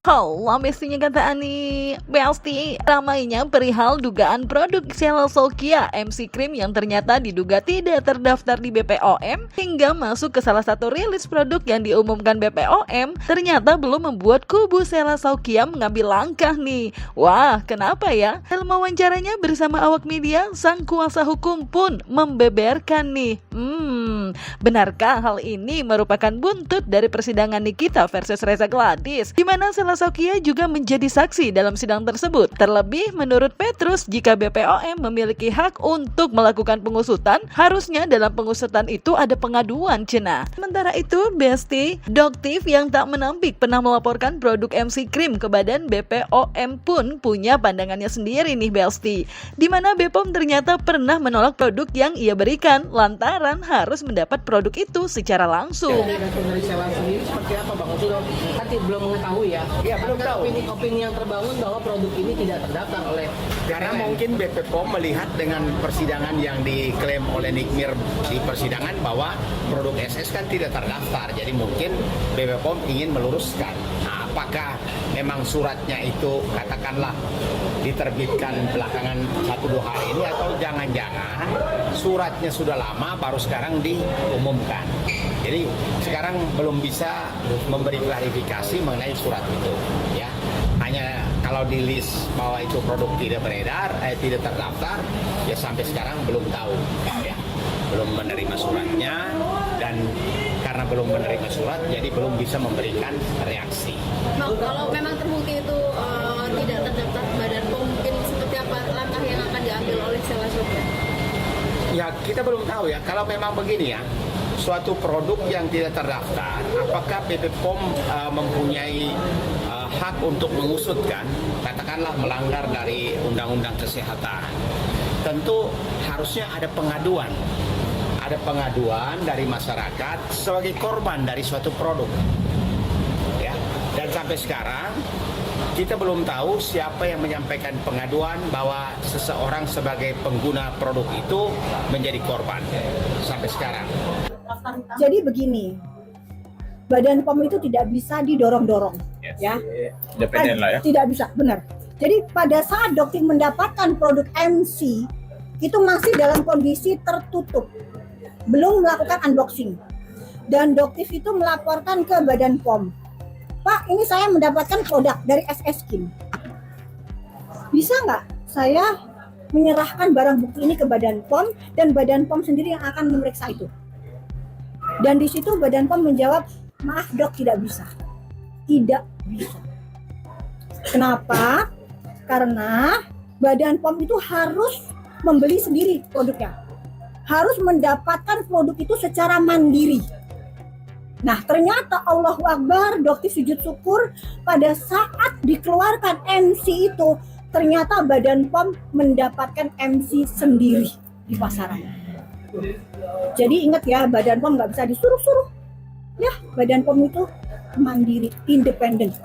Halo, bestinya kata Ani. Besti, ramainya perihal dugaan produk Cellasokia MC Cream yang ternyata diduga tidak terdaftar di BPOM hingga masuk ke salah satu rilis produk yang diumumkan BPOM ternyata belum membuat kubu Cellasokia mengambil langkah nih. Wah, kenapa ya? Dalam wawancaranya bersama awak media, sang kuasa hukum pun membeberkan nih. Benarkah hal ini merupakan buntut dari persidangan Nikita versus Reza Gladys, di mana Cellasokia juga menjadi saksi dalam sidang tersebut. Terlebih, menurut Petrus, jika BPOM memiliki hak untuk melakukan pengusutan, harusnya dalam pengusutan itu ada pengaduan cenah. Sementara itu, Besti, Doktif yang tak menampik pernah melaporkan produk MC Cream ke badan BPOM pun punya pandangannya sendiri nih Besti, di mana BPOM ternyata pernah menolak produk yang ia berikan lantaran harus mendapat produk itu secara langsung. Dari Sheila sendiri seperti apa Bang? Kan belum mengetahui ya. Iya, belum tahu. Opini yang terbangun bahwa produk ini tidak terdaftar oleh Karena mungkin BPOM melihat dengan persidangan yang diklaim oleh Nikmir di persidangan bahwa produk SS kan tidak terdaftar. Jadi mungkin BPOM ingin meluruskan. Nah, apakah memang suratnya itu katakanlah diterbitkan belakangan 1-2 hari ini atau jangan-jangan suratnya sudah lama baru sekarang diumumkan. Jadi sekarang belum bisa memberi klarifikasi mengenai surat itu, ya. Hanya kalau di list bahwa itu produk tidak beredar, tidak terdaftar, ya sampai sekarang belum tahu, ya. Belum menerima suratnya dan karena belum menerima surat, jadi belum bisa memberikan reaksi. Bang, kalau memang terbukti itu tidak terdaftar badan POM, mungkin seperti apa langkah yang akan diambil oleh Cellasokia? Ya kita belum tahu ya, kalau memang begini ya, suatu produk yang tidak terdaftar, apakah BPOM mempunyai hak untuk mengusutkan, katakanlah melanggar dari Undang-Undang Kesehatan. Tentu harusnya ada pengaduan. Ada pengaduan dari masyarakat sebagai korban dari suatu produk. Ya. Dan sampai sekarang kita belum tahu siapa yang menyampaikan pengaduan bahwa seseorang sebagai pengguna produk itu menjadi korban sampai sekarang. Jadi begini, Badan POM itu tidak bisa didorong-dorong, ya. Independen lah ya. Tidak bisa, benar. Jadi pada saat Doktif mendapatkan produk MC, itu masih dalam kondisi tertutup, belum melakukan unboxing. Dan Doktif itu melaporkan ke Badan POM, Pak, ini saya mendapatkan produk dari SS Skin. Bisa nggak saya menyerahkan barang bukti ini ke Badan POM dan Badan POM sendiri yang akan memeriksa itu? Dan di situ Badan POM menjawab, maaf dok, tidak bisa. Tidak bisa. Kenapa? Karena Badan POM itu harus membeli sendiri produknya. Harus mendapatkan produk itu secara mandiri. Nah ternyata Allahu Akbar, Doktif sujud syukur pada saat dikeluarkan MC itu, ternyata Badan POM mendapatkan MC sendiri di pasaran. Jadi ingat ya, Badan POM nggak bisa disuruh-suruh. Ya, Badan POM itu mandiri, independen.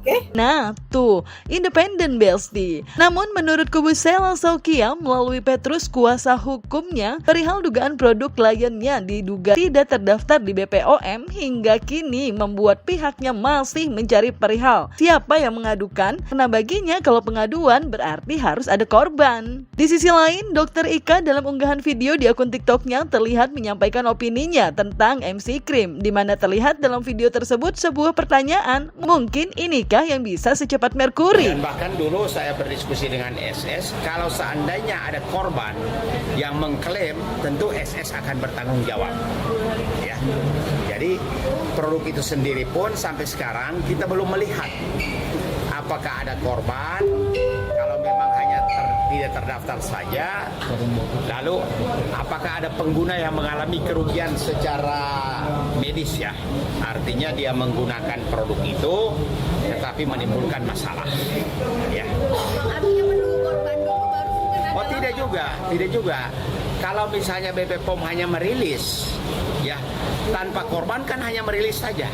Oke? Nah, tuh, independen Besti. Namun menurut kubu Cellasokia melalui Petrus kuasa hukumnya, perihal dugaan produk kliennya diduga tidak terdaftar di BPOM hingga kini membuat pihaknya masih mencari perihal siapa yang mengadukan, karena baginya kalau pengaduan berarti harus ada korban. Di sisi lain, Dr. Ika dalam unggahan video di akun TikToknya terlihat menyampaikan opininya tentang MC Cream, di mana terlihat dalam video tersebut sebuah pertanyaan, mungkin ini yang bisa secepat Merkuri. Dan bahkan dulu saya berdiskusi dengan SS, kalau seandainya ada korban yang mengklaim, tentu SS akan bertanggung jawab. Ya. Jadi produk itu sendiri pun sampai sekarang kita belum melihat apakah ada korban. Kalau memang hanya tidak terdaftar saja, lalu apakah ada pengguna yang mengalami kerugian secara medis ya, artinya dia menggunakan produk itu tetapi menimbulkan masalah ya. Artinya menunggu korban dulu baru mungkin ada. Oh tidak juga. Kalau misalnya BPOM hanya merilis ya tanpa korban kan hanya merilis saja.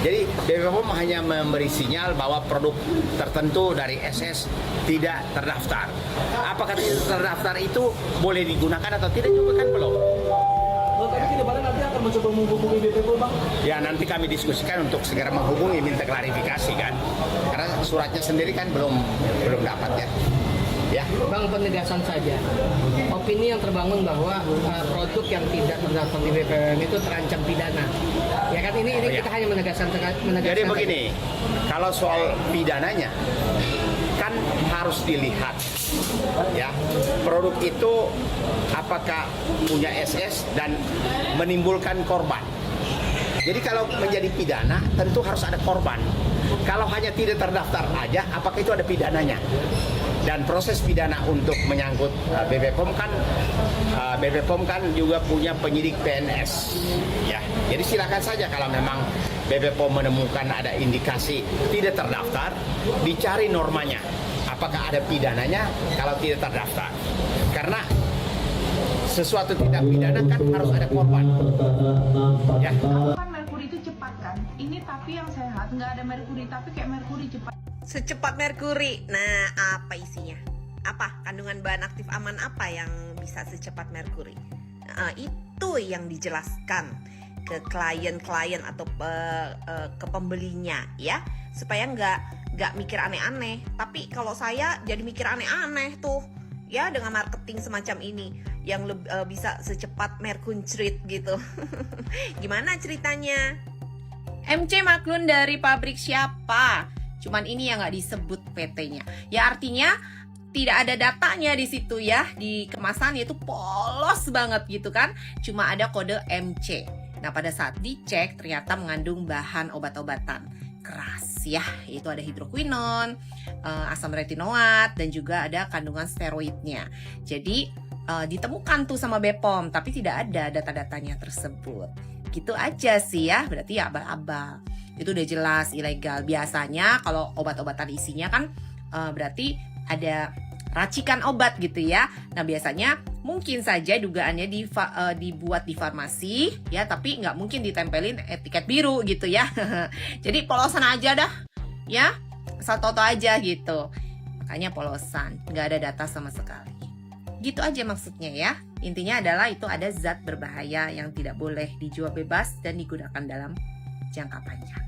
Jadi BPOM hanya memberi sinyal bahwa produk tertentu dari SS tidak terdaftar. Apakah tidak terdaftar itu boleh digunakan atau tidak juga kan belum. Tapi ke depannya nanti akan mencoba menghubungi BPOM, Bang? Ya nanti kami diskusikan untuk segera menghubungi minta klarifikasi kan. Karena suratnya sendiri kan belum dapat ya. Ya. Bang, penegasan saja. Opini yang terbangun bahwa produk yang tidak terdaftar di BPOM itu terancam pidana. Ya kan ini kita hanya menegaskan. Jadi begini, kalau soal pidananya kan harus dilihat ya produk itu apakah punya SS dan menimbulkan korban. Jadi kalau menjadi pidana tentu harus ada korban. Kalau hanya tidak terdaftar aja, apakah itu ada pidananya? Dan proses pidana untuk menyangkut BPOM kan juga punya penyidik PNS ya. Jadi silakan saja kalau memang BPOM menemukan ada indikasi tidak terdaftar, dicari normanya. Apakah ada pidananya kalau tidak terdaftar? Karena sesuatu tidak pidana kan harus ada korban. Ya. Kan merkuri itu cepat kan? Ini tapi yang sehat nggak ada merkuri, tapi kayak merkuri cepat. Secepat merkuri. Nah, apa isinya? Apa kandungan bahan aktif aman apa yang bisa secepat merkuri? Nah, itu yang dijelaskan ke klien-klien atau ke pembelinya ya, supaya nggak mikir aneh-aneh. Tapi kalau saya jadi mikir aneh-aneh tuh ya dengan marketing semacam ini yang bisa secepat merkuncrit gitu. Gimana ceritanya? MC Maklun dari pabrik siapa? Cuman ini yang nggak disebut PT-nya. Ya artinya tidak ada datanya di situ ya. Di kemasannya itu polos banget gitu kan. Cuma ada kode MC. Nah pada saat dicek ternyata mengandung bahan obat-obatan keras ya. Itu ada hidroquinon, asam retinoat, dan juga ada kandungan steroidnya. Jadi ditemukan tuh sama BPOM, tapi tidak ada data-datanya tersebut. Gitu aja sih ya, berarti ya abal-abal. Itu udah jelas ilegal. Biasanya kalau obat-obatan isinya kan berarti ada racikan obat gitu ya. Nah biasanya mungkin saja dugaannya dibuat di farmasi ya, tapi nggak mungkin ditempelin etiket biru gitu ya. Jadi polosan aja dah ya, asal toto aja gitu. Makanya polosan, nggak ada data sama sekali. Gitu aja maksudnya ya. Intinya adalah itu ada zat berbahaya yang tidak boleh dijual bebas dan digunakan dalam jangka panjang.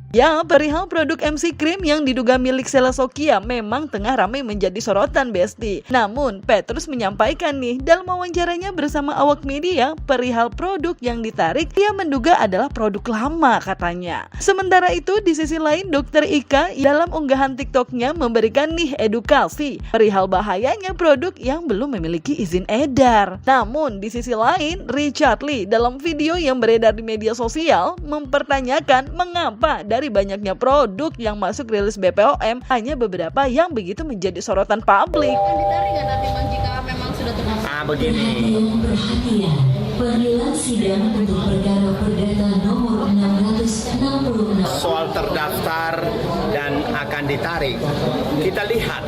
Ya, perihal produk MC Cream yang diduga milik Selasokia memang tengah ramai menjadi sorotan Besti. Namun, Petrus menyampaikan nih dalam wawancaranya bersama awak media perihal produk yang ditarik dia menduga adalah produk lama katanya. Sementara itu di sisi lain Dr. Ika dalam unggahan TikToknya memberikan nih edukasi perihal bahayanya produk yang belum memiliki izin edar. Namun di sisi lain Richard Lee dalam video yang beredar di media sosial mempertanyakan mengapa dari banyaknya produk yang masuk rilis BPOM hanya beberapa yang begitu menjadi sorotan publik. Akan ditarik nggak nanti Bang jika memang sudah termasuk? Begini. Perhatian, panggilan sidang untuk perkara perdata nomor 666. Soal terdaftar dan akan ditarik, kita lihat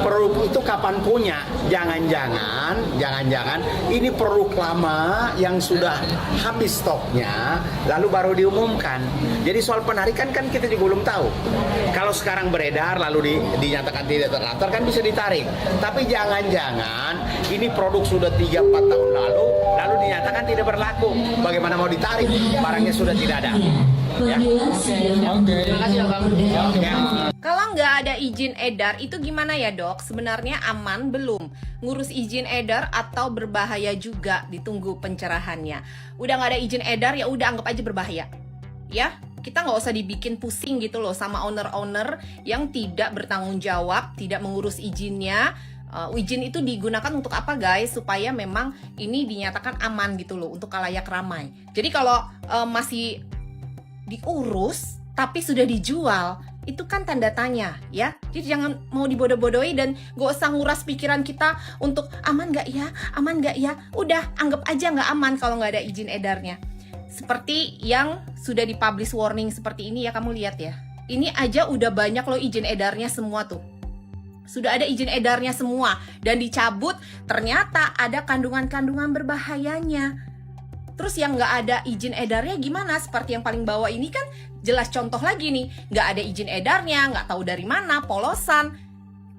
produk itu kapan punya. Jangan-jangan ini produk lama yang sudah habis stoknya lalu baru diumumkan. Jadi soal penarikan kan kita juga belum tahu. Kalau sekarang beredar lalu dinyatakan tidak terdaftar kan bisa ditarik. Tapi jangan-jangan ini produk sudah 3-4 tahun lalu dinyatakan tidak berlaku. Bagaimana mau ditarik? Barangnya sudah tidak ada. Ya. Kalau nggak ada izin edar itu gimana ya dok? Sebenarnya aman belum? Ngurus izin edar atau berbahaya juga? Ditunggu pencerahannya. Udah nggak ada izin edar ya udah anggap aja berbahaya. Ya, kita nggak usah dibikin pusing gitu loh sama owner-owner yang tidak bertanggung jawab, tidak mengurus izinnya. Izin itu digunakan untuk apa guys? Supaya memang ini dinyatakan aman gitu loh untuk khalayak ramai. Jadi kalau masih diurus tapi sudah dijual itu kan tanda tanya ya. Jadi jangan mau dibodoh-bodohi dan gak usah nguras pikiran kita untuk aman gak ya. Udah anggap aja gak aman kalau gak ada izin edarnya. Seperti yang sudah dipublish warning seperti ini ya, kamu lihat ya. Ini aja udah banyak loh izin edarnya semua tuh. Sudah ada izin edarnya semua dan dicabut ternyata ada kandungan-kandungan berbahayanya. Terus yang nggak ada izin edarnya gimana? Seperti yang paling bawah ini kan jelas contoh lagi nih, nggak ada izin edarnya, nggak tahu dari mana, polosan.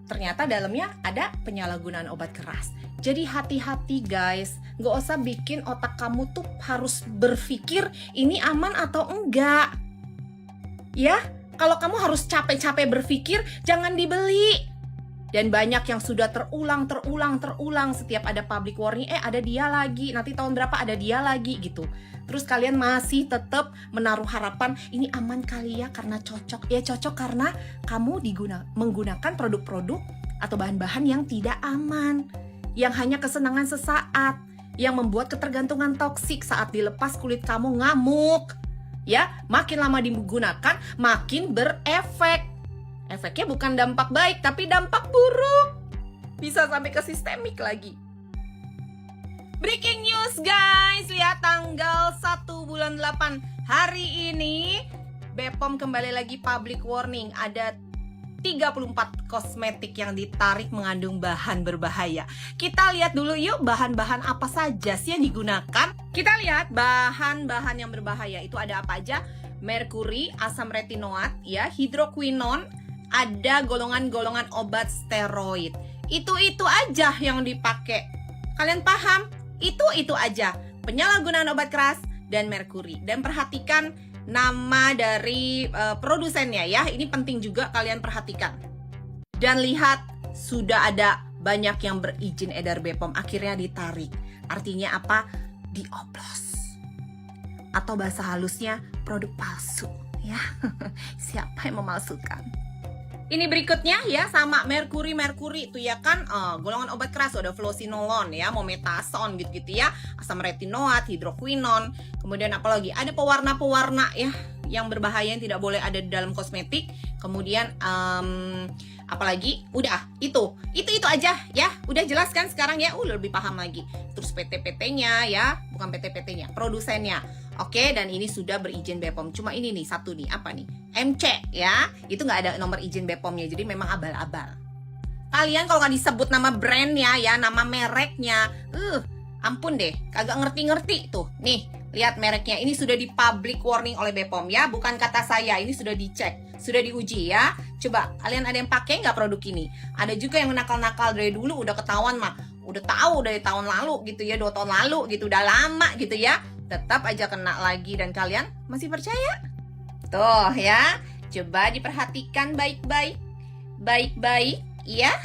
Ternyata dalamnya ada penyalahgunaan obat keras. Jadi hati-hati guys, nggak usah bikin otak kamu tuh harus berpikir ini aman atau enggak. Ya, kalau kamu harus capek-capek berpikir, jangan dibeli. Dan banyak yang sudah terulang setiap ada public warning, ada dia lagi, nanti tahun berapa ada dia lagi gitu. Terus kalian masih tetap menaruh harapan ini aman kali ya karena cocok. Ya cocok karena kamu menggunakan produk-produk atau bahan-bahan yang tidak aman, yang hanya kesenangan sesaat, yang membuat ketergantungan toksik saat dilepas kulit kamu ngamuk. Ya, makin lama digunakan makin berefek. Efeknya bukan dampak baik, tapi dampak buruk. Bisa sampai ke sistemik lagi. Breaking news guys, lihat tanggal 1 bulan 8 hari ini BPOM kembali lagi public warning. Ada 34 kosmetik yang ditarik mengandung bahan berbahaya. Kita lihat dulu yuk bahan-bahan apa saja sih yang digunakan. Kita lihat bahan-bahan yang berbahaya itu ada apa aja. Merkuri, asam retinoat, ya, hidroquinon, ada golongan-golongan obat steroid. Itu aja yang dipakai. Kalian paham? Itu aja. Penyalahgunaan obat keras dan merkuri. Dan perhatikan nama dari produsennya ya. Ini penting juga kalian perhatikan. Dan lihat sudah ada banyak yang berizin edar BPOM akhirnya ditarik. Artinya apa? Dioplos. Atau bahasa halusnya produk palsu ya. Siapa yang memalsukan? Ini berikutnya ya, sama merkuri itu ya kan golongan obat keras, ada fluosinolon ya, mometason gitu ya, asam retinoat, hidroquinon, kemudian apalagi ada pewarna-pewarna ya yang berbahaya yang tidak boleh ada di dalam kosmetik. Kemudian apalagi udah itu aja ya, udah jelas kan sekarang ya, lebih paham lagi. Terus PT-PT-nya ya, bukan PT-PT-nya, produsennya. Oke, dan ini sudah berizin BPOM. Cuma ini nih, satu nih, apa nih? MC ya, itu nggak ada nomor izin BPOM-nya, jadi memang abal-abal. Kalian kalau nggak disebut nama brandnya ya, nama mereknya, ampun deh, kagak ngerti-ngerti tuh. Nih, lihat mereknya, ini sudah di public warning oleh BPOM ya, bukan kata saya, ini sudah dicek, sudah diuji ya. Coba, kalian ada yang pakai nggak produk ini? Ada juga yang nakal-nakal dari dulu, udah ketahuan mah, udah tahu dari tahun lalu gitu ya, 2 tahun lalu gitu, udah lama gitu ya. Tetap aja kena lagi dan kalian masih percaya? Tuh ya, coba diperhatikan baik-baik. Baik-baik, ya.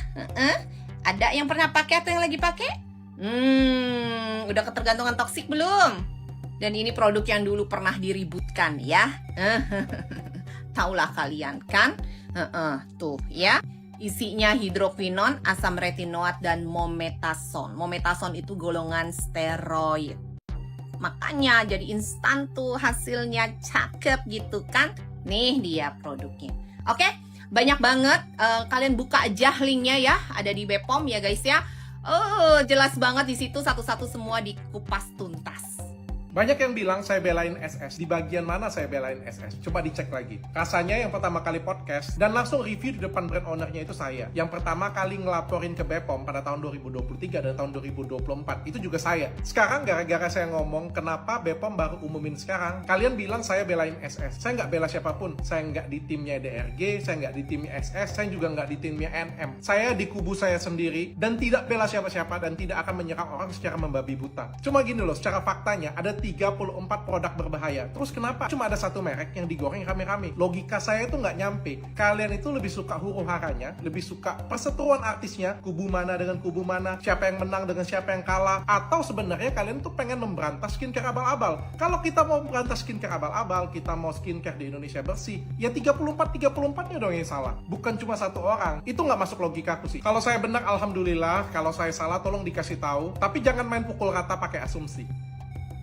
Ada yang pernah pakai atau yang lagi pakai? Udah ketergantungan toksik belum? Dan ini produk yang dulu pernah diributkan ya. Taulah kalian kan? Tuh ya. Isinya hidroquinon, asam retinoat, dan mometason. Mometason itu golongan steroid. Makanya jadi instan tuh hasilnya cakep gitu kan. Nih dia produknya. Oke, banyak banget. Kalian buka aja linknya ya. Ada di BPOM ya guys ya. Jelas banget di situ satu-satu semua dikupas tuntas. Banyak yang bilang saya belain SS. Di bagian mana saya belain SS? Coba dicek lagi. Rasanya yang pertama kali podcast dan langsung review di depan brand ownernya itu saya. Yang pertama kali ngelaporin ke BPOM pada tahun 2023 dan tahun 2024 itu juga saya. Sekarang gara-gara saya ngomong kenapa BPOM baru umumin sekarang, kalian bilang saya belain SS. Saya nggak bela siapapun. Saya nggak di timnya DRG, saya nggak di timnya SS, saya juga nggak di timnya NM. Saya di kubu saya sendiri dan tidak bela siapa-siapa dan tidak akan menyerang orang secara membabi buta. Cuma gini loh, secara faktanya ada 34 produk berbahaya. Terus kenapa cuma ada satu merek yang digoreng rame-rame? Logika saya itu nggak nyampe. Kalian itu lebih suka huru-haranya, lebih suka perseteruan artisnya, kubu mana dengan kubu mana, siapa yang menang dengan siapa yang kalah, atau sebenarnya kalian tuh pengen memberantas skincare abal-abal. Kalau kita mau memberantas skincare abal-abal, kita mau skincare di Indonesia bersih, ya 34-nya dong yang salah. Bukan cuma satu orang. Itu nggak masuk logikaku sih. Kalau saya benar, alhamdulillah. Kalau saya salah, tolong dikasih tahu. Tapi jangan main pukul rata pakai asumsi.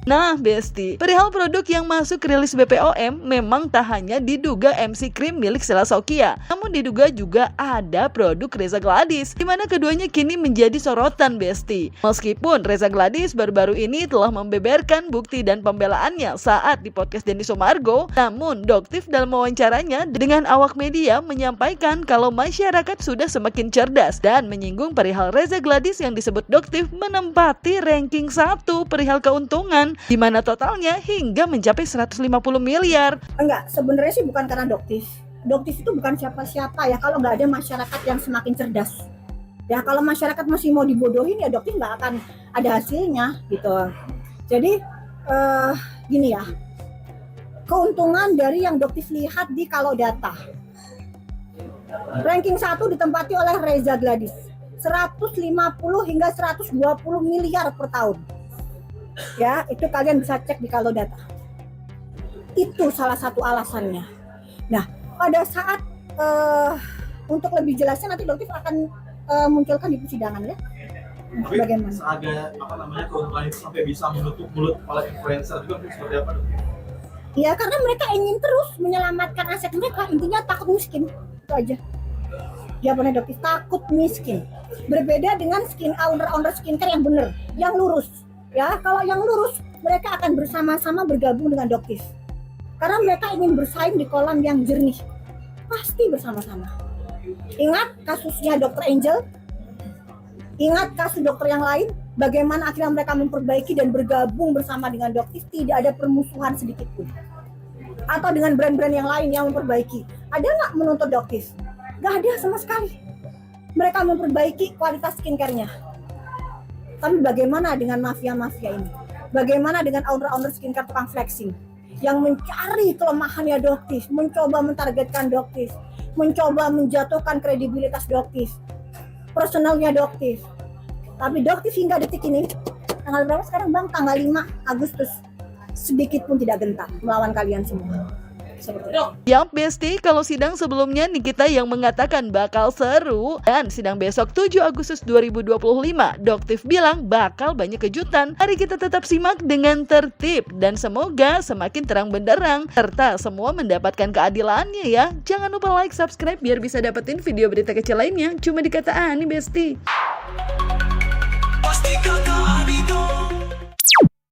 Nah, Besti, perihal produk yang masuk rilis BPOM memang tak hanya diduga MC Cream milik Selasokia, namun diduga juga ada produk Reza Gladys, di mana keduanya kini menjadi sorotan, Besti. Meskipun Reza Gladys baru-baru ini telah membeberkan bukti dan pembelaannya saat di podcast Denny Somargo, namun Doktif dalam wawancaranya dengan awak media menyampaikan kalau masyarakat sudah semakin cerdas dan menyinggung perihal Reza Gladys yang disebut Doktif menempati ranking 1 perihal keuntungan di mana totalnya hingga mencapai 150 miliar. Enggak, sebenarnya sih bukan karena Doktif. Doktif itu bukan siapa-siapa ya kalau nggak ada masyarakat yang semakin cerdas. Ya kalau masyarakat masih mau dibodohin ya Doktif nggak akan ada hasilnya gitu. Jadi gini ya, keuntungan dari yang Doktif lihat di Kalau Data. Ranking 1 ditempati oleh Reza Gladys. 150 hingga 120 miliar per tahun. Ya, itu kalian bisa cek di Kalau Data. Itu salah satu alasannya. Nah, pada saat untuk lebih jelasnya nanti Doktif akan munculkan di persidangan ya. Tapi bagaimana? Ada keuntungan itu sampai bisa menutup mulut para influencer juga seperti apa dok? Ya karena mereka ingin terus menyelamatkan aset mereka, intinya takut miskin, itu aja. Jawabannya Doktif, takut miskin. Berbeda dengan owner skincare yang benar, yang lurus. Ya kalau yang lurus mereka akan bersama-sama bergabung dengan Doktif. Karena mereka ingin bersaing di kolam yang jernih, pasti bersama-sama. Ingat kasusnya Dr. Angel, ingat kasus dokter yang lain, bagaimana akhirnya mereka memperbaiki dan bergabung bersama dengan Doktif, tidak ada permusuhan sedikit pun. Atau dengan brand-brand yang lain yang memperbaiki. Ada nggak menuntut Doktif? Nggak ada sama sekali. Mereka memperbaiki kualitas skincare-nya. Tapi bagaimana dengan mafia-mafia ini? Bagaimana dengan owner skincare tukang flexing? Yang mencari kelemahannya Doktif, mencoba mentargetkan Doktif, mencoba menjatuhkan kredibilitas Doktif, personalnya Doktif. Tapi Doktif hingga detik ini, tanggal berapa sekarang Bang? Tanggal 5 Agustus, sedikit pun tidak gentar melawan kalian semua. Yap Besti, kalau sidang sebelumnya Nikita yang mengatakan bakal seru, dan sidang besok 7 Agustus 2025 Doktif bilang bakal banyak kejutan. Hari kita tetap simak dengan tertib dan semoga semakin terang benderang serta semua mendapatkan keadilannya ya. Jangan lupa like, subscribe biar bisa dapetin video berita kecil lainnya cuma di Kata Ani Besti.